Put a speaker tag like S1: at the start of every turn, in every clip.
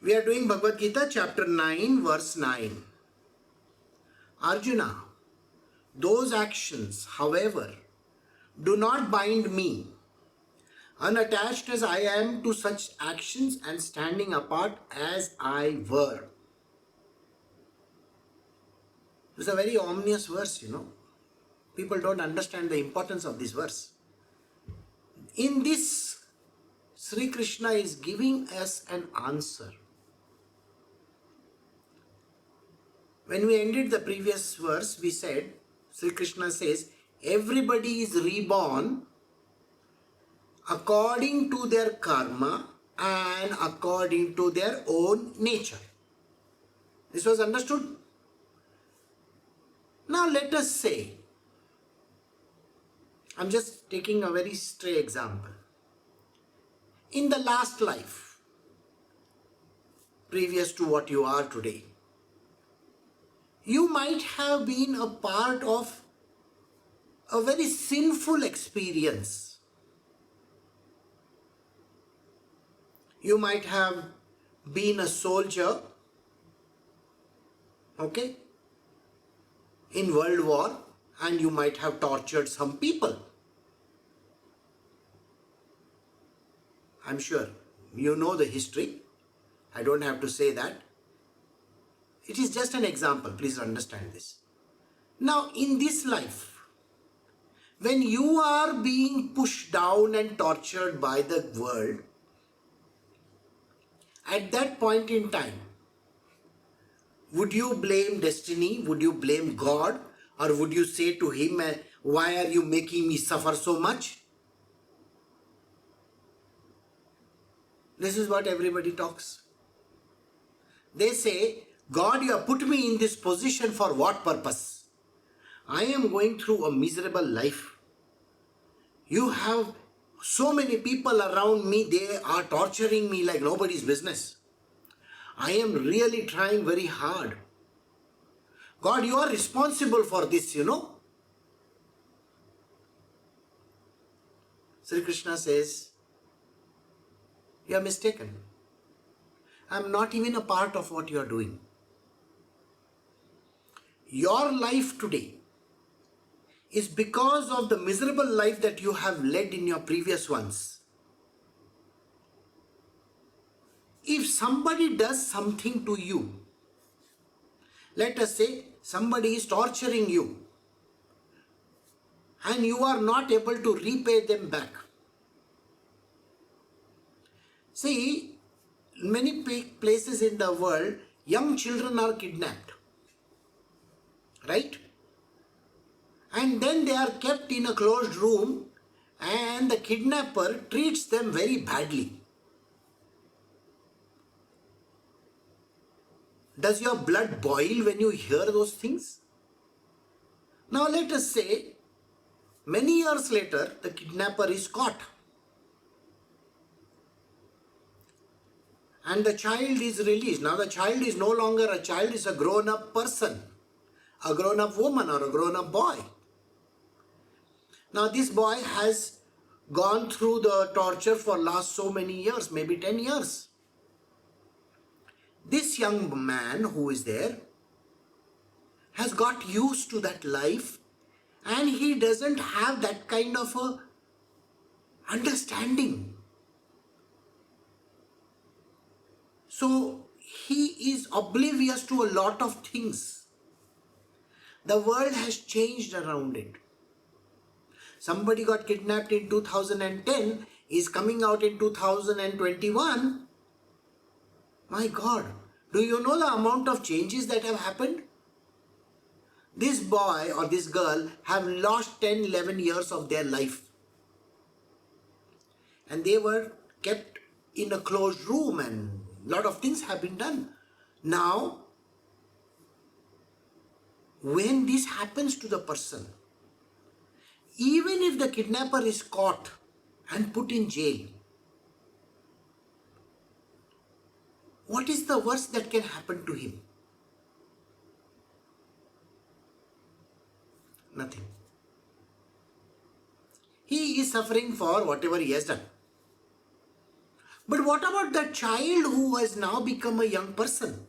S1: We are doing Bhagavad Gita chapter 9 verse 9. Arjuna, those actions, however, do not bind me, unattached as I am to such actions and standing apart as I were. This is a very ominous verse, People don't understand the importance of this verse. In this, Sri Krishna is giving us an answer. When we ended the previous verse, we said, Sri Krishna says, everybody is reborn according to their karma and according to their own nature. This was understood? Now let us say, I'm just taking a very stray example. In the last life, previous to what you are today, you might have been a part of a very sinful experience. You might have been a soldier, in World War, and you might have tortured some people. I'm sure you know the history. I don't have to say that. It is just an example. Please understand this. Now, in this life, when you are being pushed down and tortured by the world, at that point in time, would you blame destiny? Would you blame God? Or would you say to him, why are you making me suffer so much? This is what everybody talks. They say, God, you have put me in this position for what purpose? I am going through a miserable life. You have so many people around me, they are torturing me like nobody's business. I am really trying very hard. God, you are responsible for this, Sri Krishna says, you are mistaken. I am not even a part of what you are doing. Your life today is because of the miserable life that you have led in your previous ones. If somebody does something to you, let us say somebody is torturing you and you are not able to repay them back. See, many places in the world, young children are kidnapped, right? And then they are kept in a closed room and the kidnapper treats them very badly. Does your blood boil when you hear those things? Now let us say, many years later, the kidnapper is caught. And the child is released. Now the child is no longer a child, is a grown-up person, a grown-up woman or a grown-up boy. Now this boy has gone through the torture for last so many years, maybe 10 years. This young man who is there has got used to that life and he doesn't have that kind of a understanding. So he is oblivious to a lot of things. The world has changed around it. Somebody got kidnapped in 2010, is coming out in 2021. My God, do you know the amount of changes that have happened? This boy or this girl have lost 10, 11 years of their life. And they were kept in a closed room and a lot of things have been done. Now, when this happens to the person, even if the kidnapper is caught and put in jail, what is the worst that can happen to him? Nothing. He is suffering for whatever he has done. But what about that child who has now become a young person?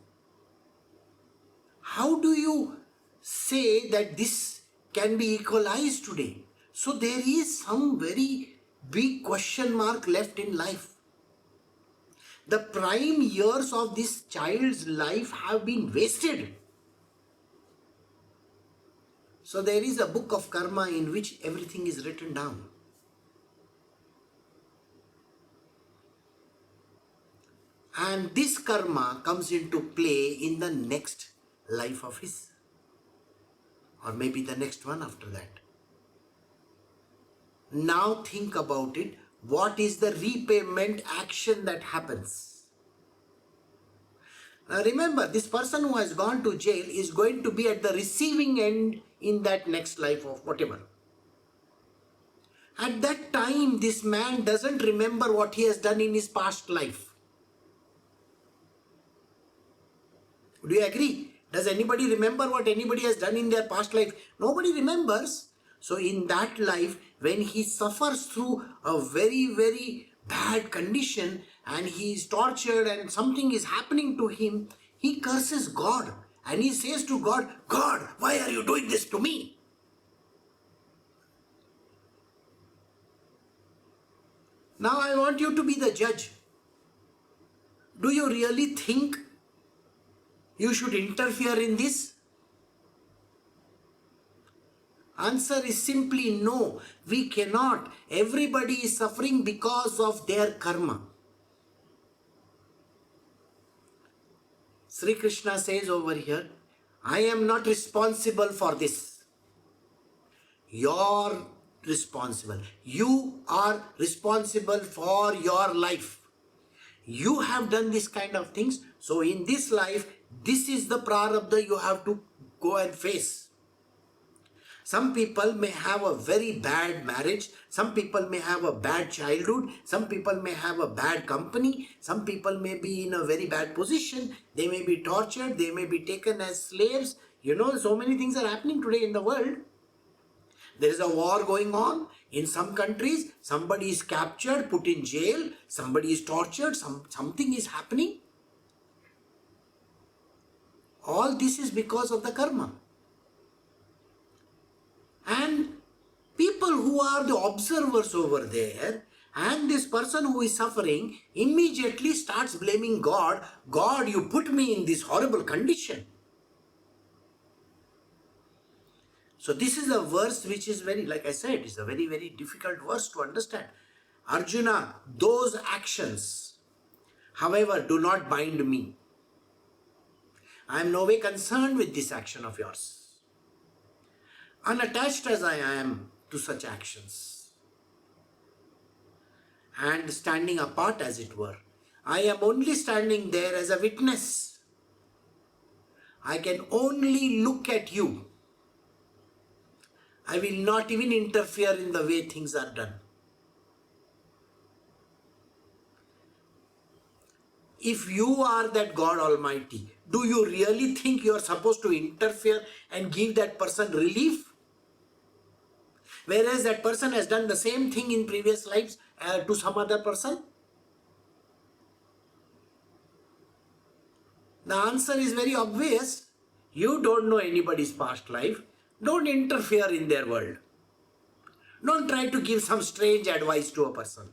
S1: How do you say that this can be equalized today? So there is some very big question mark left in life. The prime years of this child's life have been wasted. So there is a book of karma in which everything is written down. And this karma comes into play in the next life of his, or maybe the next one after that. Now think about it. What is the repayment action that happens? Now remember, this person who has gone to jail is going to be at the receiving end in that next life of whatever. At that time, this man doesn't remember what he has done in his past life. Do you agree? Does anybody remember what anybody has done in their past life? Nobody remembers. So in that life, when he suffers through a very, very bad condition and he is tortured and something is happening to him, he curses God and he says to God, God, why are you doing this to me? Now I want you to be the judge. Do you really think you should interfere in this? Answer is simply no. We cannot. Everybody is suffering because of their karma. Sri Krishna says over here, I am not responsible for this. You're responsible. You are responsible for your life. You have done this kind of things. So in this life, this is the prarabdha you have to go and face. Some people may have a very bad marriage. Some people may have a bad childhood. Some people may have a bad company. Some people may be in a very bad position. They may be tortured. They may be taken as slaves. You know, so many things are happening today in the world. There is a war going on. In some countries, somebody is captured, put in jail. Somebody is tortured. Something is happening. All this is because of the karma. And people who are the observers over there, and this person who is suffering immediately starts blaming God. God, you put me in this horrible condition. So this is a verse which is very, like I said, it's a very, very difficult verse to understand. Arjuna, those actions, however, do not bind me. I am no way concerned with this action of yours. Unattached as I am to such actions, and standing apart as it were. I am only standing there as a witness. I can only look at you. I will not even interfere in the way things are done. If you are that God Almighty, do you really think you are supposed to interfere and give that person relief? Whereas that person has done the same thing in previous lives to some other person? The answer is very obvious. You don't know anybody's past life. Don't interfere in their world. Don't try to give some strange advice to a person.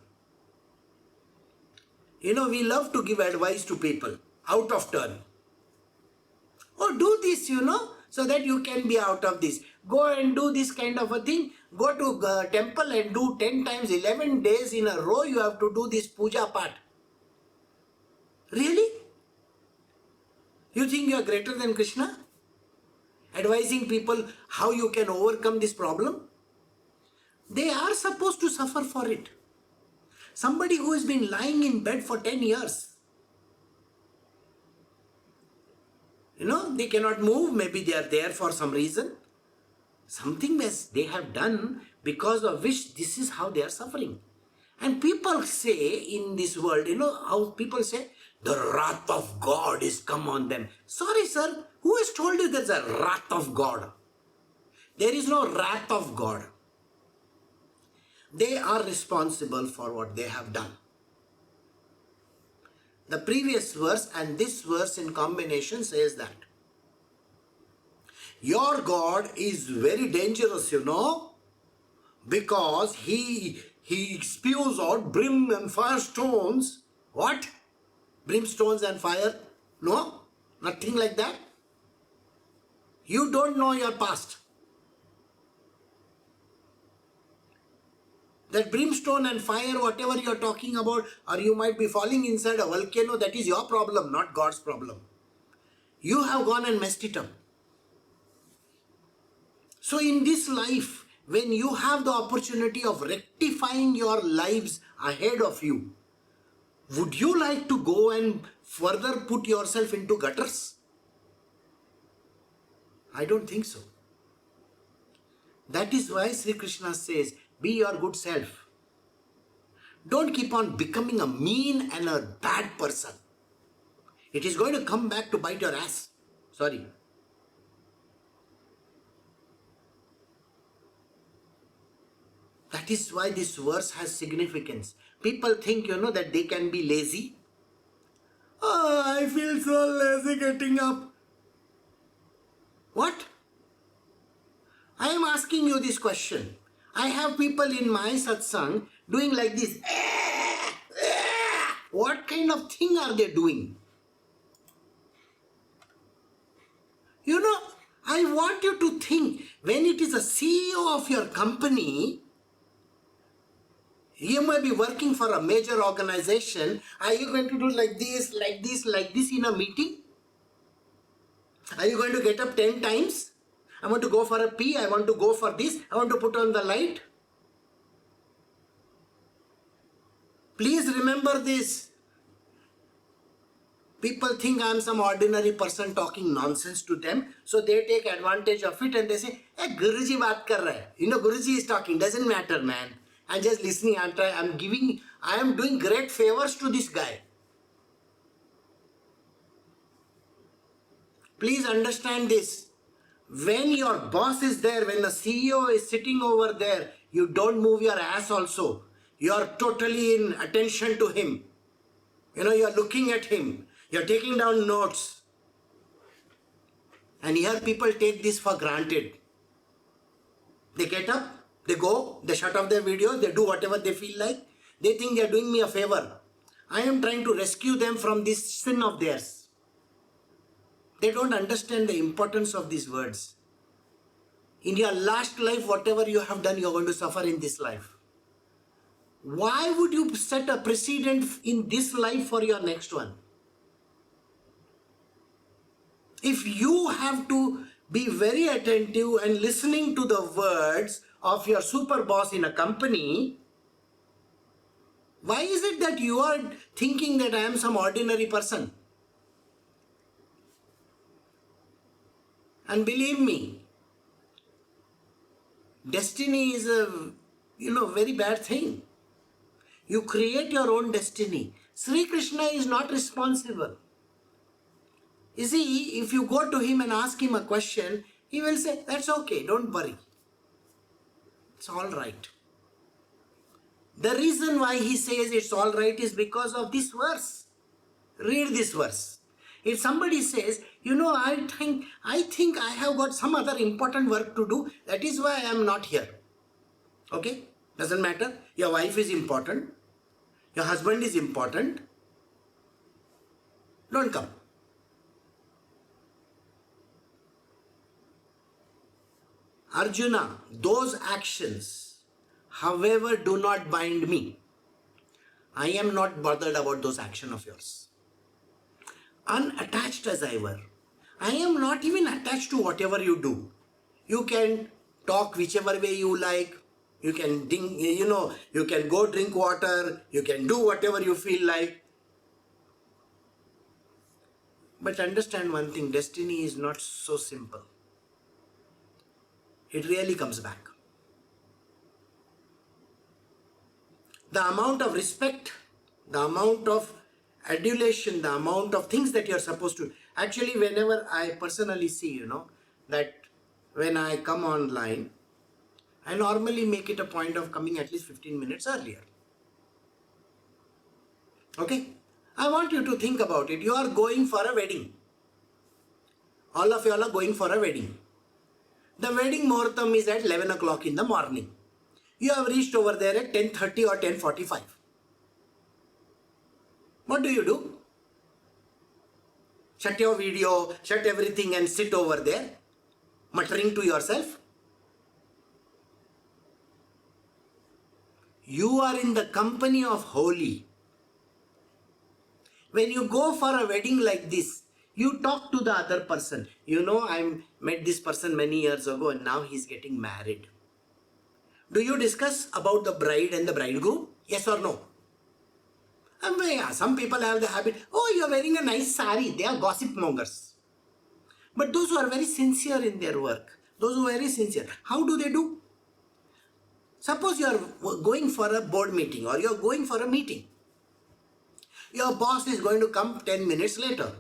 S1: You know, we love to give advice to people out of turn. Oh, do this, so that you can be out of this. Go and do this kind of a thing. Go to temple and do 10 times, 11 days in a row you have to do this puja part. Really? You think you are greater than Krishna? Advising people how you can overcome this problem? They are supposed to suffer for it. Somebody who has been lying in bed for 10 years. They cannot move. Maybe they are there for some reason. Something they have done because of which this is how they are suffering. And people say in this world, how people say, the wrath of God is come on them. Sorry, sir. Who has told you there's a wrath of God? There is no wrath of God. They are responsible for what they have done. The previous verse and this verse in combination says that your God is very dangerous, because he spews out brim and fire stones. What? Brimstones and fire? No, nothing like that. You don't know your past. That brimstone and fire, whatever you're talking about, or you might be falling inside a volcano, that is your problem, not God's problem. You have gone and messed it up. So in this life, when you have the opportunity of rectifying your lives ahead of you, would you like to go and further put yourself into gutters? I don't think so. That is why Sri Krishna says, be your good self. Don't keep on becoming a mean and a bad person. It is going to come back to bite your ass. Sorry. That is why this verse has significance. People think, that they can be lazy. Oh, I feel so lazy getting up. What? I am asking you this question. I have people in my satsang doing like this. What kind of thing are they doing? I want you to think, when it is a CEO of your company, you may be working for a major organization. Are you going to do like this, like this, like this in a meeting? Are you going to get up 10 times? I want to go for a pee. I want to go for this. I want to put on the light. Please remember this. People think I am some ordinary person talking nonsense to them. So they take advantage of it and they say, hey, Guruji baat kar raha hai. Guruji is talking. Doesn't matter, man. I'm just listening. I am doing great favors to this guy. Please understand this. When your boss is there, when the CEO is sitting over there, you don't move your ass also. You are totally in attention to him. You are looking at him. You are taking down notes. And here people take this for granted. They get up, they go, they shut off their videos, they do whatever they feel like. They think they are doing me a favor. I am trying to rescue them from this sin of theirs. They don't understand the importance of these words. In your last life, whatever you have done, you are going to suffer in this life. Why would you set a precedent in this life for your next one? If you have to be very attentive and listening to the words of your super boss in a company, why is it that you are thinking that I am some ordinary person? And believe me, destiny is a very bad thing. You create your own destiny. Sri Krishna is not responsible. You see, if you go to him and ask him a question, he will say, that's okay, don't worry. It's all right. The reason why he says it's all right is because of this verse. Read this verse. If somebody says, I think I have got some other important work to do, that is why I am not here. Okay? Doesn't matter. Your wife is important. Your husband is important. Don't come. Arjuna, those actions, however, do not bind me. I am not bothered about those actions of yours. Unattached as I were. I am not even attached to whatever you do. You can talk whichever way you like. You can you can go drink water. You can do whatever you feel like. But understand one thing, destiny is not so simple. It really comes back. The amount of respect, the amount of adulation, the amount of things that you're supposed to... Actually, whenever I personally see, that when I come online, I normally make it a point of coming at least 15 minutes earlier. Okay? I want you to think about it. You are going for a wedding. All of you all are going for a wedding. The wedding muhurtam is at 11 o'clock in the morning. You have reached over there at 10:30 or 10:45. What do? Shut your video, shut everything and sit over there, muttering to yourself? You are in the company of holy. When you go for a wedding like this, you talk to the other person. You know, I met this person many years ago and now he's getting married. Do you discuss about the bride and the bridegroom? Yes or no? Yeah, some people have the habit, oh, you're wearing a nice sari. They are gossip mongers. But those who are very sincere in their work, those who are very sincere, how do they do? Suppose you are going for a board meeting or you are going for a meeting. Your boss is going to come 10 minutes later.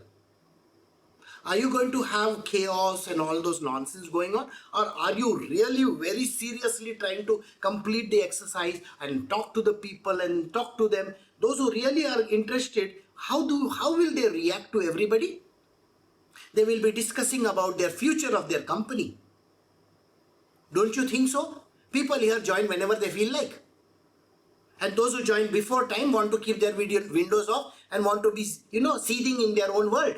S1: Are you going to have chaos and all those nonsense going on? Or are you really very seriously trying to complete the exercise and talk to the people and talk to them? Those who really are interested, how will they react to everybody? They will be discussing about their future of their company. Don't you think so? People here join whenever they feel like. And those who join before time want to keep their windows off and want to be, seething in their own world.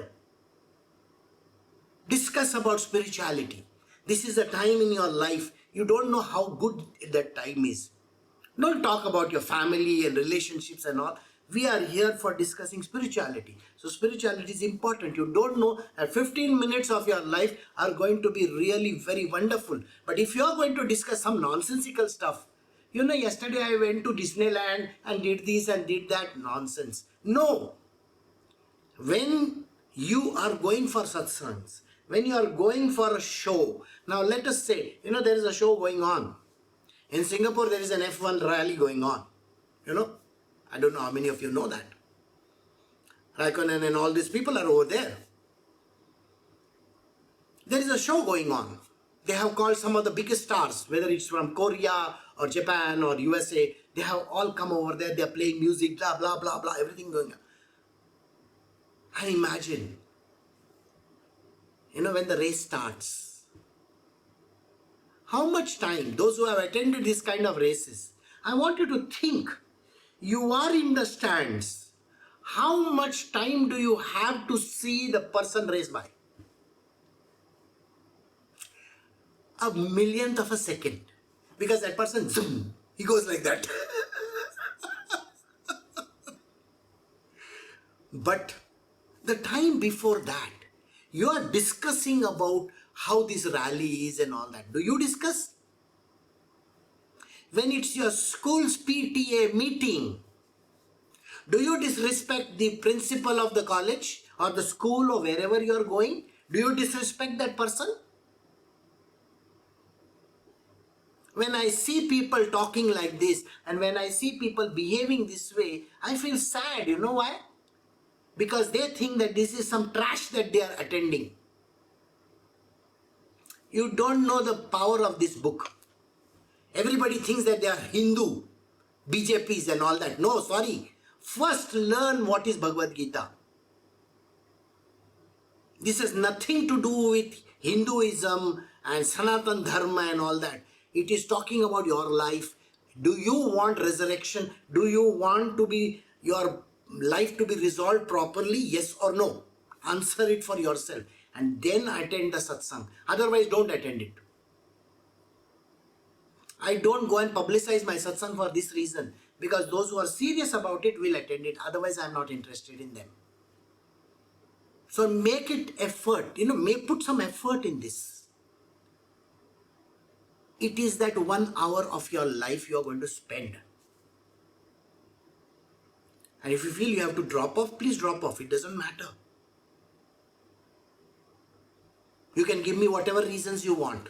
S1: Discuss about spirituality. This is a time in your life. You don't know how good that time is. Don't talk about your family and relationships and all. We are here for discussing spirituality. So spirituality is important. You don't know that 15 minutes of your life are going to be really very wonderful. But if you are going to discuss some nonsensical stuff, yesterday I went to Disneyland and did this and did that, nonsense. No. When you are going for satsangs, when you are going for a show, now let us say, there is a show going on. In Singapore, there is an F1 rally going on. I don't know how many of you know that. Raikkonen and all these people are over there. There is a show going on. They have called some of the biggest stars, whether it's from Korea or Japan or USA. They have all come over there. They are playing music, blah, blah, blah, blah, everything going on. And imagine, when the race starts, how much time, those who have attended this kind of races, I want you to think, you are in the stands. How much time do you have to see the person race by? A millionth of a second. Because that person, zoom, he goes like that. But the time before that, you are discussing about how this rally is and all that. Do you discuss? When it's your school's PTA meeting, do you disrespect the principal of the college or the school or wherever you are going? Do you disrespect that person? When I see people talking like this and when I see people behaving this way, I feel sad. You know why? Because they think that this is some trash that they are attending. You don't know the power of this book. Everybody thinks that they are Hindu, BJPs and all that. No, sorry. First learn what is Bhagavad Gita. This has nothing to do with Hinduism and Sanatan Dharma and all that. It is talking about your life. Do you want resurrection? Do you want to be your life to be resolved properly? Yes or no? Answer it for yourself and then attend the satsang. Otherwise, don't attend it. I don't go and publicize my satsang for this reason, because those who are serious about it will attend it. Otherwise, I am not interested in them. So make it effort. Put some effort in this. It is that 1 hour of your life you are going to spend. And if you feel you have to drop off, please drop off. It doesn't matter. You can give me whatever reasons you want.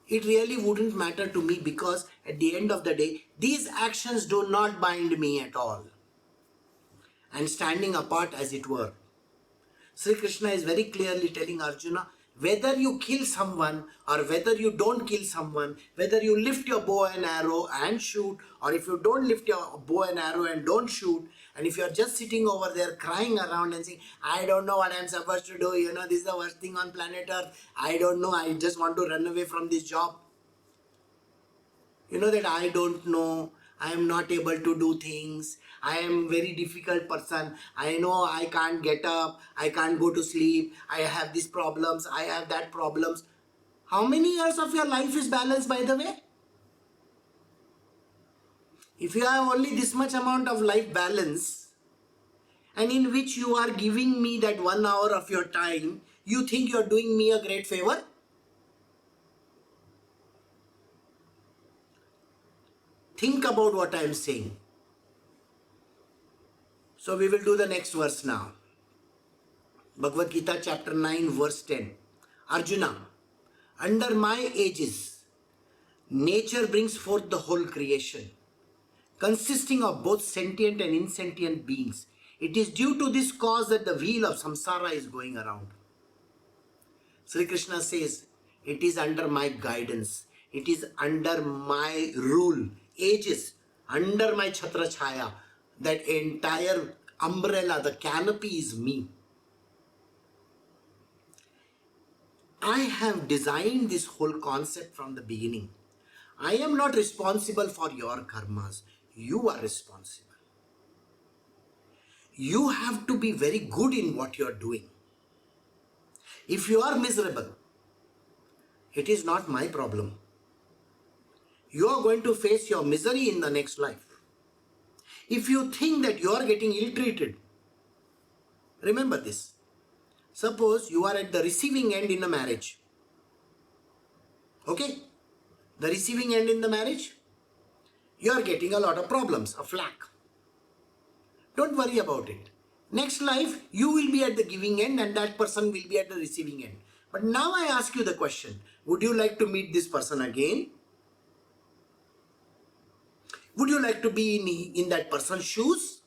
S1: It really wouldn't matter to me, because at the end of the day, these actions do not bind me at all. And standing apart, as it were. Sri Krishna is very clearly telling Arjuna, Whether you kill someone or whether you don't kill someone, whether you lift your bow and arrow and shoot, or if you don't lift your bow and arrow and don't shoot, and if you're just sitting over there crying around and saying, I don't know what I'm supposed to do, this is the worst thing on planet Earth, I don't know, I just want to run away from this job. That I don't know, I am not able to do things, I am very difficult person, I know I can't get up, I can't go to sleep, I have these problems, I have that problems. How many years of your life is balanced, by the way? If you have only this much amount of life balance, and in which you are giving me that 1 hour of your time, you think you are doing me a great favor? Think about what I am saying. So we will do the next verse now. Bhagavad Gita chapter 9 verse 10. Arjuna, under my aegis, nature brings forth the whole creation, consisting of both sentient and insentient beings. It is due to this cause that the wheel of samsara is going around. Sri Krishna says, it is under my guidance, it is under my rule, aegis, under my chhatra chhaya, that entire umbrella, the canopy is me. I have designed this whole concept from the beginning. I am not responsible for your karmas. You are responsible. You have to be very good in what you are doing. If you are miserable, it is not my problem. You are going to face your misery in the next life. If you think that you are getting ill-treated, remember this. Suppose you are at the receiving end in a marriage. Okay? The receiving end in the marriage, you are getting a lot of problems, a flack. Don't worry about it. Next life, you will be at the giving end and that person will be at the receiving end. But now I ask you the question, would you like to meet this person again? Would you like to be in that person's shoes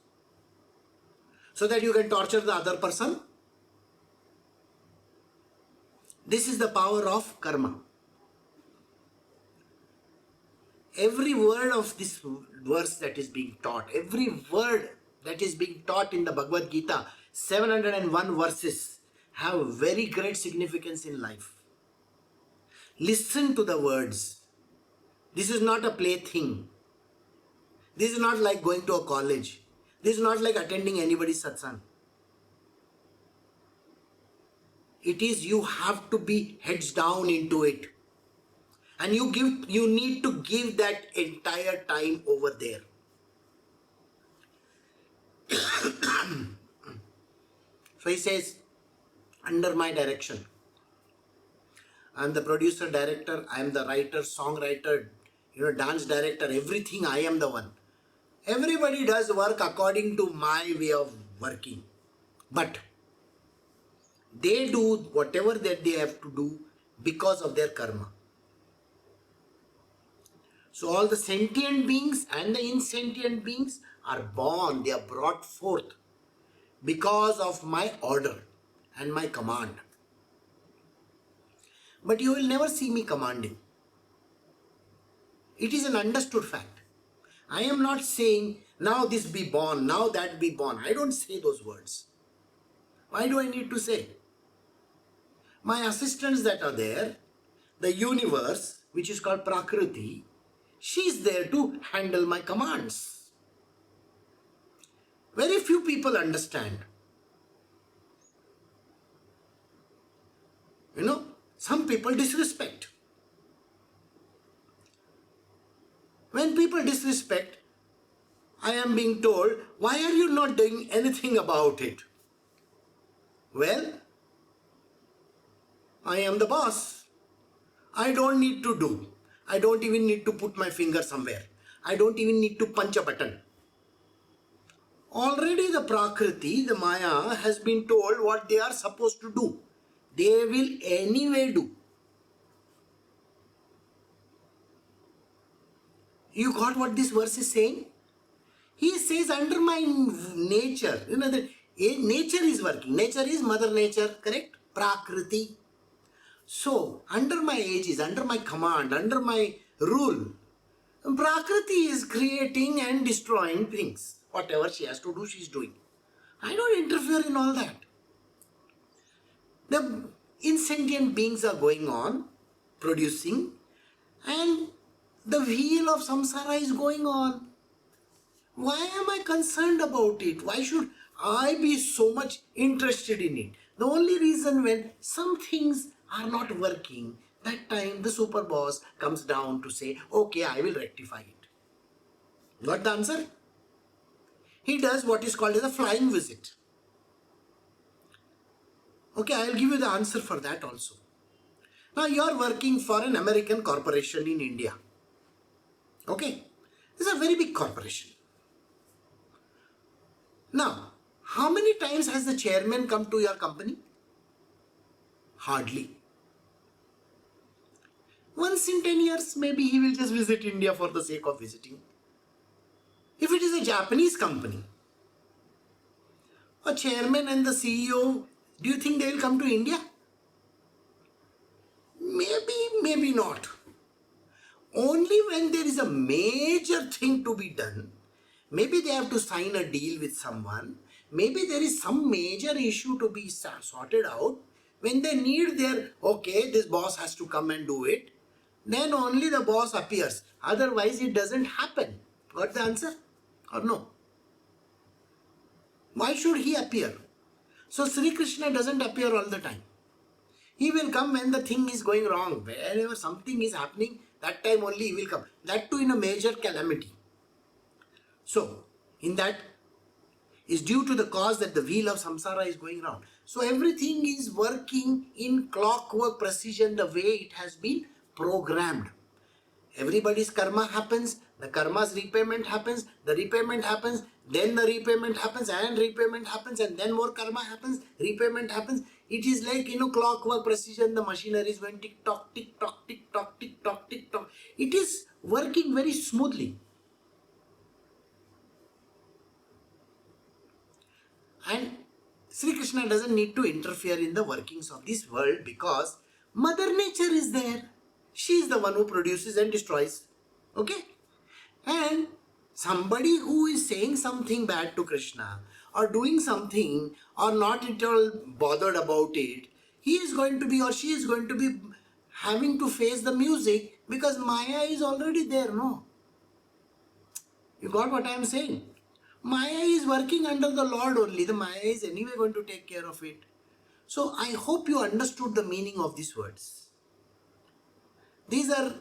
S1: so that you can torture the other person? This is the power of karma. Every word of this verse that is being taught, every word that is being taught in the Bhagavad Gita, 701 verses, have very great significance in life. Listen to the words. This is not a plaything. This is not like going to a college. This is not like attending anybody's satsang. It is you have to be heads down into it. And you need to give that entire time over there. So he says, under my direction. I am the producer, director, I am the writer, songwriter, dance director, everything I am the one. Everybody does work according to my way of working. But they do whatever that they have to do because of their karma. So all the sentient beings and the insentient beings are born, they are brought forth because of my order and my command. But you will never see me commanding. It is an understood fact. I am not saying, now this be born, now that be born. I don't say those words. Why do I need to say? My assistants that are there, the universe, which is called Prakriti, she is there to handle my commands. Very few people understand. Some people disrespect. When people disrespect, I am being told, why are you not doing anything about it? Well, I am the boss. I don't need to do. I don't even need to put my finger somewhere. I don't even need to punch a button. Already the Prakriti, the Maya, has been told what they are supposed to do. They will anyway do. You got what this verse is saying? He says, under my nature, nature is working. Nature is Mother Nature, correct? Prakriti. So, under my aegis, under my command, under my rule, Prakriti is creating and destroying things. Whatever she has to do, she is doing. I don't interfere in all that. The insentient beings are going on, producing, and the wheel of samsara is going on. Why am I concerned about it? Why should I be so much interested in it? The only reason when some things are not working, that time the super boss comes down to say, okay, I will rectify it. Got the answer? He does what is called as a flying visit. Okay, I'll give you the answer for that also. Now you are working for an American corporation in India. Okay, this is a very big corporation. Now, how many times has the chairman come to your company? Hardly. Once in 10 years, maybe he will just visit India for the sake of visiting. If it is a Japanese company, a chairman and the CEO, do you think they will come to India? Maybe, maybe not. Only when there is a major thing to be done, maybe they have to sign a deal with someone, maybe there is some major issue to be sorted out, when they need their, okay, this boss has to come and do it, then only the boss appears. Otherwise, it doesn't happen. Got the answer? Or no? Why should he appear? So Sri Krishna doesn't appear all the time. He will come when the thing is going wrong. Wherever something is happening, that time only he will come. That too in a major calamity. So, in that is due to the cause that the wheel of samsara is going round. So everything is working in clockwork precision the way it has been programmed. Everybody's karma happens, the karma's repayment happens, the repayment happens, then the repayment happens, and repayment happens, and then more karma happens, repayment happens. It is like, clockwork precision, the machinery is going tick tock, tick tock, tick tock, tick tock, tick tock. It is working very smoothly. And Sri Krishna doesn't need to interfere in the workings of this world because Mother Nature is there. She is the one who produces and destroys. Okay? And somebody who is saying something bad to Krishna or doing something or not at all bothered about it, he is going to be or she is going to be having to face the music because Maya is already there, no? You got what I am saying? Maya is working under the Lord only. The Maya is anyway going to take care of it. So I hope you understood the meaning of these words. These are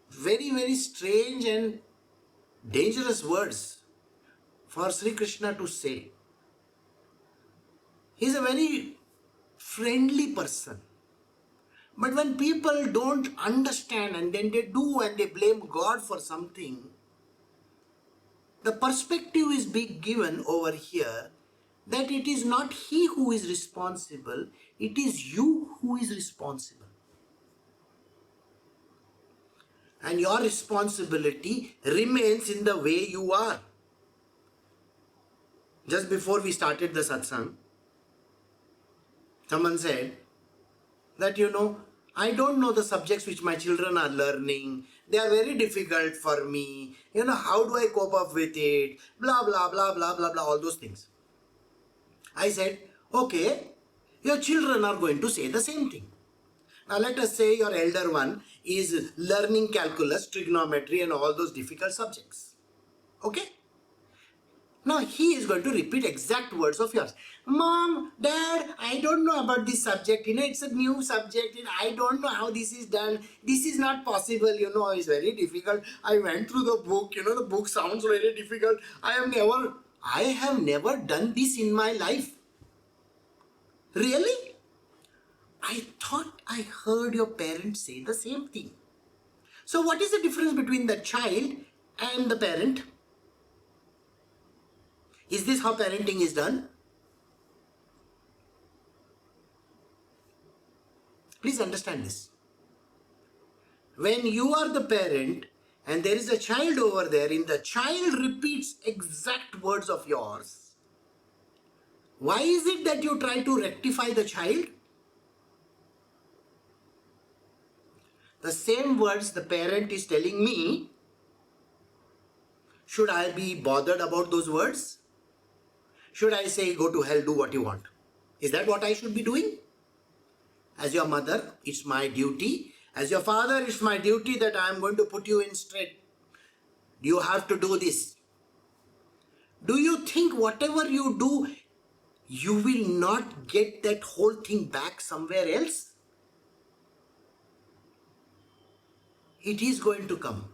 S1: very, very strange and dangerous words for Sri Krishna to say. He is a very friendly person. But when people don't understand and then they do and they blame God for something, the perspective is being given over here that it is not he who is responsible, it is you who is responsible. And your responsibility remains in the way you are. Just before we started the satsang, someone said that, I don't know the subjects which my children are learning. They are very difficult for me. How do I cope up with it? Blah, blah, blah, blah, blah, blah, all those things. I said, okay, your children are going to say the same thing. Now let us say your elder one is learning calculus, trigonometry and all those difficult subjects. Okay? Now he is going to repeat exact words of yours. Mom, Dad, I don't know about this subject. It's a new subject. I don't know how this is done. This is not possible. It's very difficult. I went through the book. The book sounds very difficult. I have never done this in my life. Really? I thought I heard your parents say the same thing. So what is the difference between the child and the parent? Is this how parenting is done? Please understand this. When you are the parent and there is a child over there and the child repeats exact words of yours, why is it that you try to rectify the child? The same words the parent is telling me, should I be bothered about those words? Should I say, go to hell, do what you want? Is that what I should be doing? As your mother, it's my duty. As your father, it's my duty that I am going to put you in straight. You have to do this. Do you think whatever you do, you will not get that whole thing back somewhere else? It is going to come.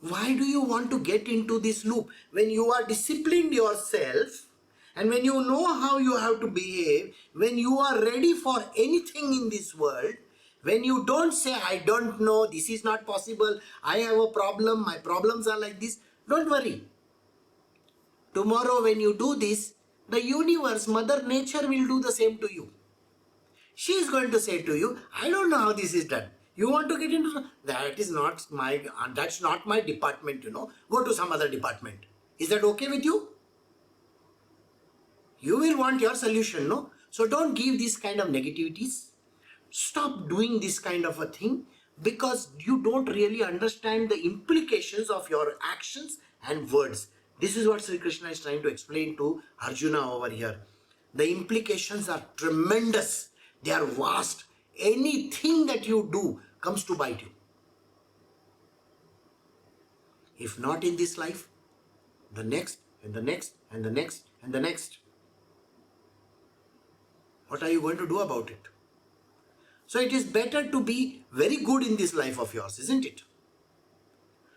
S1: Why do you want to get into this loop? When you are disciplined yourself and when you know how you have to behave, when you are ready for anything in this world, when you don't say, I don't know, this is not possible, I have a problem, my problems are like this, don't worry. Tomorrow when you do this, the universe, Mother Nature will do the same to you. She is going to say to you, I don't know how this is done. You want to get into that's not my department, Go to some other department. Is that okay with you? You will want your solution, no? So don't give these kind of negativities. Stop doing this kind of a thing because you don't really understand the implications of your actions and words. This is what Sri Krishna is trying to explain to Arjuna over here. The implications are tremendous. They are vast. Anything that you do comes to bite you. If not in this life, the next and the next and the next and the next. What are you going to do about it? So it is better to be very good in this life of yours, isn't it?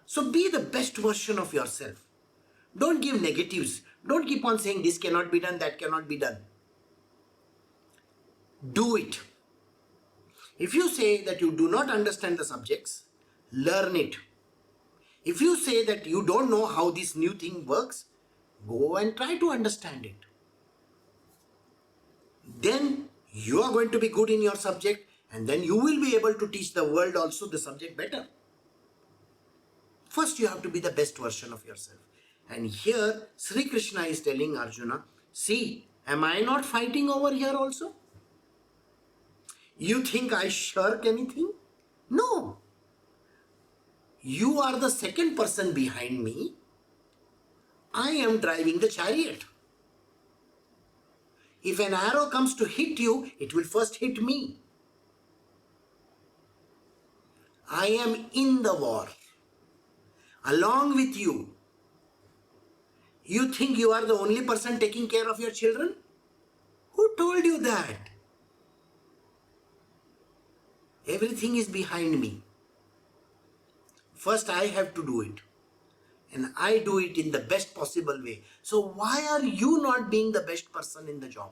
S1: So be the best version of yourself. Don't give negatives. Don't keep on saying this cannot be done, that cannot be done. Do it. If you say that you do not understand the subjects, learn it. If you say that you don't know how this new thing works, go and try to understand it. Then you are going to be good in your subject and then you will be able to teach the world also the subject better. First you have to be the best version of yourself. And here Sri Krishna is telling Arjuna, see, am I not fighting over here also? You think I shirk anything? No. You are the second person behind me. I am driving the chariot. If an arrow comes to hit you, it will first hit me. I am in the war. Along with you. You think you are the only person taking care of your children? Who told you that? Everything is behind me. First I have to do it. And I do it in the best possible way. So why are you not being the best person in the job?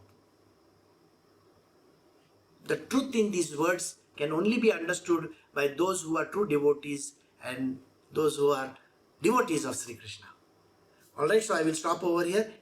S1: The truth in these words can only be understood by those who are true devotees and those who are devotees of Sri Krishna. Alright, so I will stop over here.